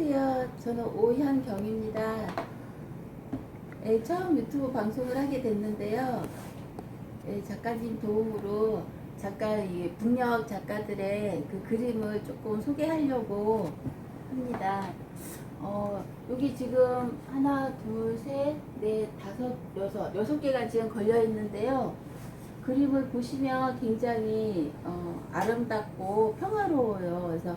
안녕하세요. 저는 오현경입니다. 처음 유튜브 방송을 하게 됐는데요. 작가님 도움으로 이 북녘 작가들의 그 그림을 조금 소개하려고 합니다. 여기 지금 하나, 둘, 셋, 넷, 다섯, 여섯 개가 지금 걸려 있는데요. 그림을 보시면 굉장히 아름답고 평화로워요. 그래서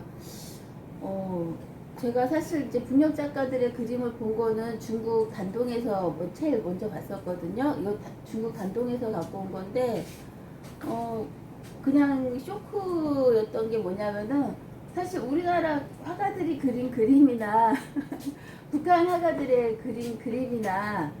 제가 사실 이제 북녘 작가들의 그림을 본 거는 중국 단동에서 제일 먼저 봤었거든요. 이거 중국 단동에서 갖고 온 건데, 그냥 쇼크였던 게 뭐냐면은, 사실 우리나라 화가들이 그린 그림이나, 북한 화가들의 그린 그림이나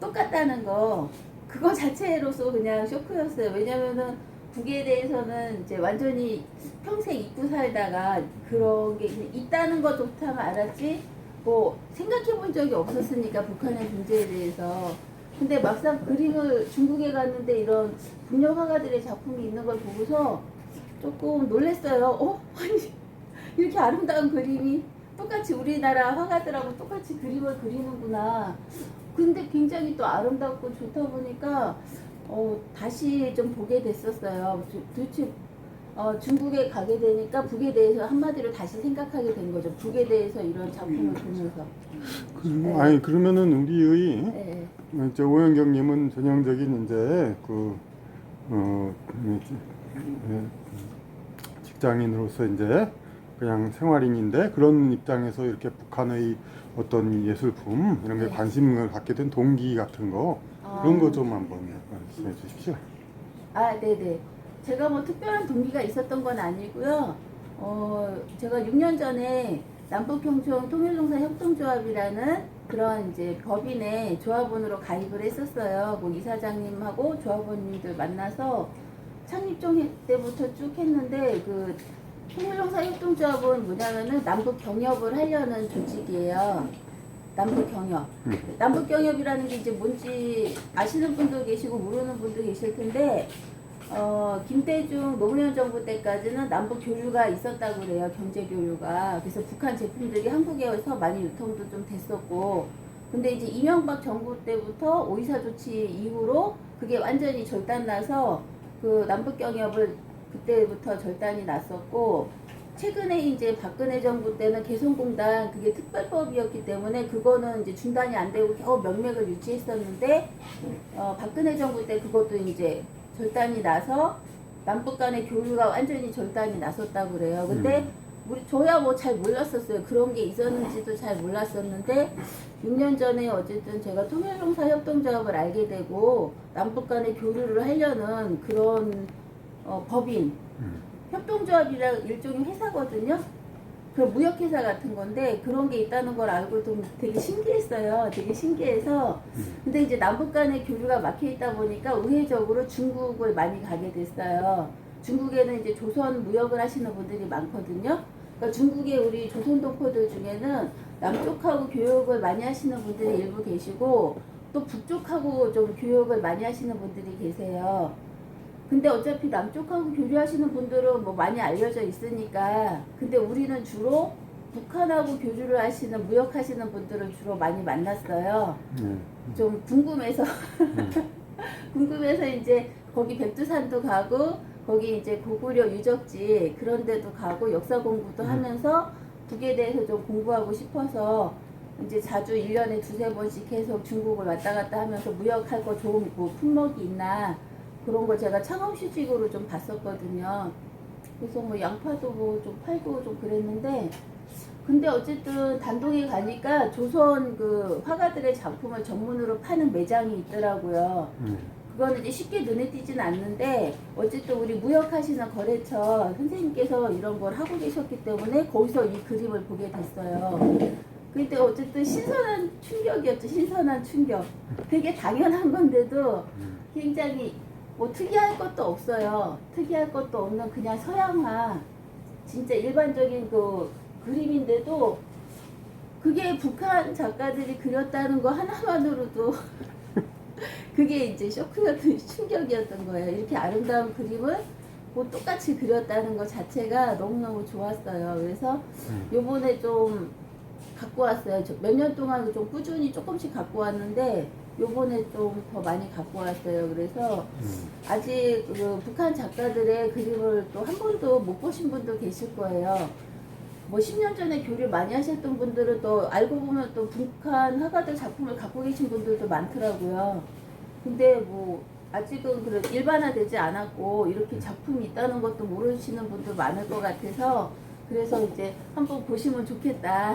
똑같다는 거, 그거 자체로서 그냥 쇼크였어요. 왜냐면은, 북에 대해서는 이제 완전히 평생 잊고 살다가 그런 게 있다는 거 좋다면 알았지 뭐 생각해 본 적이 없었으니까 북한의 존재에 대해서. 근데 막상 그림을 중국에 갔는데 이런 북녘 화가들의 작품이 있는 걸 보고서 조금 놀랬어요. 아니 이렇게 아름다운 그림이 똑같이 우리나라 화가들하고 똑같이 그림을 그리는구나. 근데 굉장히 또 아름답고 좋다 보니까 다시 좀 보게 됐었어요. 도대체 중국에 가게 되니까 북에 대해서 한마디로 다시 생각하게 된 거죠. 북에 대해서 이런 작품을 보면서. 네. 아니 그러면은 우리의 네. 이제 오영경님은 전형적인 이제 그 직장인으로서 이제 그냥 생활인인데 그런 입장에서 이렇게 북한의 어떤 예술품 이런 게 네. 관심을 갖게 된 동기 같은 거 그런 거 좀 한번 말씀해 주십시오. 네네. 제가 뭐 특별한 동기가 있었던 건 아니고요. 제가 6년 전에 남북경청 통일농사협동조합이라는 그런 이제 법인의 조합원으로 가입을 했었어요. 뭐 이사장님하고 조합원님들 만나서 창립종 때부터 쭉 했는데, 그 통일농사협동조합은 뭐냐면은 남북 경협을 하려는 조직이에요. 남북 경협. 남북 경협이라는 게 이제 뭔지 아시는 분도 계시고 모르는 분도 계실 텐데, 김대중 노무현 정부 때까지는 남북 교류가 있었다고 그래요. 경제 교류가. 그래서 북한 제품들이 한국에서 많이 유통도 좀 됐었고, 근데 이제 이명박 정부 때부터 오이사 조치 이후로 그게 완전히 절단나서 그 남북 경협을 그때부터 절단이 났었고, 최근에 이제 박근혜 정부 때는 개성공단 그게 특별법이었기 때문에 그거는 이제 중단이 안 되고 겨우 명맥을 유지했었는데, 박근혜 정부 때 그것도 이제 절단이 나서 남북 간의 교류가 완전히 절단이 났었다고 그래요. 근데 저야 뭐 잘 몰랐었어요. 그런 게 있었는지도 잘 몰랐었는데 6년 전에 어쨌든 제가 통일농사협동조합을 알게 되고 남북 간의 교류를 하려는 그런 법인 협동조합이라 일종의 회사거든요. 그 무역회사 같은 건데 그런 게 있다는 걸 알고 좀 되게 신기했어요. 되게 신기해서. 근데 이제 남북 간의 교류가 막혀 있다 보니까 우회적으로 중국을 많이 가게 됐어요. 중국에는 이제 조선 무역을 하시는 분들이 많거든요. 그러니까 중국의 우리 조선 동포들 중에는 남쪽하고 교역을 많이 하시는 분들이 일부 계시고 또 북쪽하고 좀 교역을 많이 하시는 분들이 계세요. 근데 어차피 남쪽하고 교류하시는 분들은 뭐 많이 알려져 있으니까, 근데 우리는 주로 북한하고 교류를 하시는 무역하시는 분들을 주로 많이 만났어요. 좀 궁금해서 궁금해서 이제 거기 백두산도 가고 거기 이제 고구려 유적지 그런 데도 가고 역사 공부도 하면서 북에 대해서 좀 공부하고 싶어서 이제 자주 1년에 두세 번씩 계속 중국을 왔다 갔다 하면서 무역할 거 좋은 뭐 품목이 있나 그런 거 제가 창업휴직으로 좀 봤었거든요. 그래서 뭐 양파도 뭐 좀 팔고 좀 그랬는데, 근데 어쨌든 단동에 가니까 조선 그 화가들의 작품을 전문으로 파는 매장이 있더라고요. 그거는 이제 쉽게 눈에 띄진 않는데 어쨌든 우리 무역하시는 거래처 선생님께서 이런 걸 하고 계셨기 때문에 거기서 이 그림을 보게 됐어요. 근데 어쨌든 신선한 충격이었죠. 신선한 충격. 되게 당연한 건데도 굉장히 뭐 특이할 것도 없어요. 특이할 것도 없는 그냥 서양화 진짜 일반적인 그 그림인데도 그게 북한 작가들이 그렸다는 거 하나만으로도 그게 이제 쇼크였던 충격이었던 거예요. 이렇게 아름다운 그림을 뭐 똑같이 그렸다는 것 자체가 너무너무 좋았어요. 그래서 요번에 좀 갖고 왔어요. 몇 년 동안 좀 꾸준히 조금씩 갖고 왔는데 요번에 좀 더 많이 갖고 왔어요. 그래서 아직 그 북한 작가들의 그림을 또 한 번도 못 보신 분도 계실 거예요. 뭐 10년 전에 교류 많이 하셨던 분들은 또 알고 보면 또 북한 화가들 작품을 갖고 계신 분들도 많더라고요. 근데 뭐 아직은 그런 일반화되지 않았고 이렇게 작품이 있다는 것도 모르시는 분도 많을 것 같아서 그래서 이제 한번 보시면 좋겠다.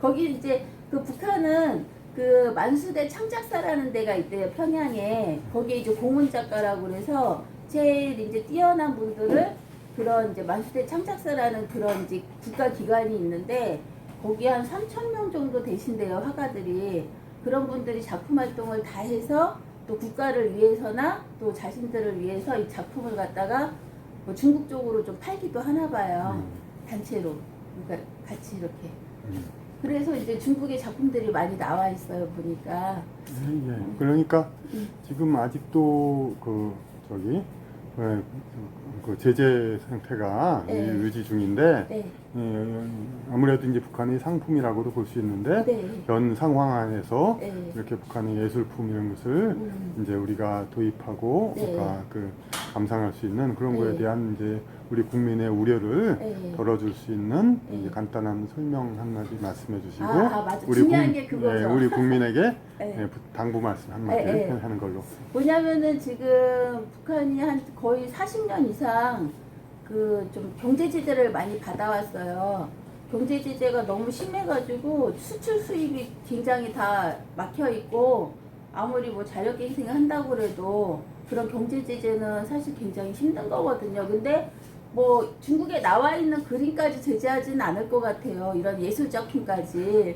거기 이제 그 북한은 그 만수대 창작사라는 데가 있대요. 평양에. 거기에 이제 고문 작가라고 그래서 제일 이제 뛰어난 분들을 그런 이제 만수대 창작사라는 그런 이제 국가기관이 있는데 거기 한 3,000명 정도 되신대요. 화가들이. 그런 분들이 작품 활동을 다 해서 또 국가를 위해서나 또 자신들을 위해서 이 작품을 갖다가 뭐 중국 쪽으로 좀 팔기도 하나 봐요. 단체로. 그러니까 같이 이렇게. 그래서 이제 중국의 작품들이 많이 나와 있어요. 보니까. 예. 그러니까 지금 아직도 그 저기 그 제재 상태가 네. 유지 중인데 네. 아무래도 이제 북한의 상품이라고도 볼 수 있는데 네. 현 상황 안에서 네. 이렇게 북한의 예술품 이런 것을 이제 우리가 도입하고 네. 그러니까 그 감상할 수 있는 그런 네. 거에 대한 이제 우리 국민의 우려를 네. 덜어줄 수 있는 네. 이제 간단한 설명 한마디 말씀해 주시고 맞아. 중요한 게 그거죠. 예, 우리 국민에게 네. 예, 당부 말씀 한마디 네. 하는 걸로. 뭐냐면은 지금 북한이 한 거의 40년 이상 그 좀 경제 제재를 많이 받아왔어요. 경제 제재가 너무 심해가지고 수출 수입이 굉장히 다 막혀 있고 아무리 뭐 자력갱생을 한다고 그래도 그런 경제 제재는 사실 굉장히 힘든 거거든요. 근데 뭐 중국에 나와 있는 그림까지 제재하지는 않을 것 같아요. 이런 예술 작품까지.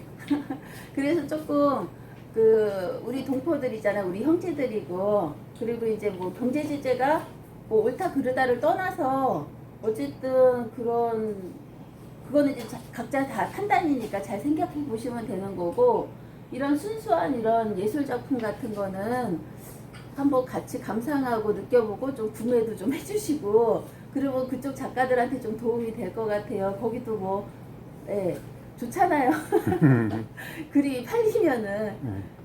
그래서 조금 그 우리 동포들이잖아요. 우리 형제들이고 그리고 이제 뭐 경제 제재가 뭐 옳다 그르다를 떠나서 어쨌든 그거는 이제 각자 다 판단이니까 잘 생각해 보시면 되는 거고 이런 순수한 이런 예술 작품 같은 거는 한번 같이 감상하고 느껴보고 좀 구매도 좀 해주시고 그리고 그쪽 작가들한테 좀 도움이 될 것 같아요. 거기도 뭐 예, 좋잖아요. 글이 팔리면은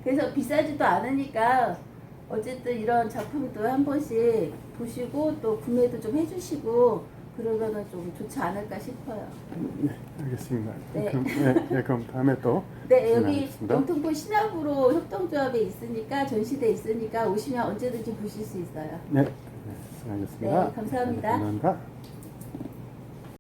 그래서 비싸지도 않으니까 어쨌든 이런 작품도 한 번씩 보시고 또 구매도 좀 해주시고 그러면은 좀 좋지 않을까 싶어요. 네, 알겠습니다. 네. 그럼 다음에 또 네, 여기 진행하겠습니다. 영등포 신압으로 협동조합에 있으니까 전시대 있으니까 오시면 언제든지 보실 수 있어요. 네, 알겠습니다. 네, 감사합니다. 감사합니다.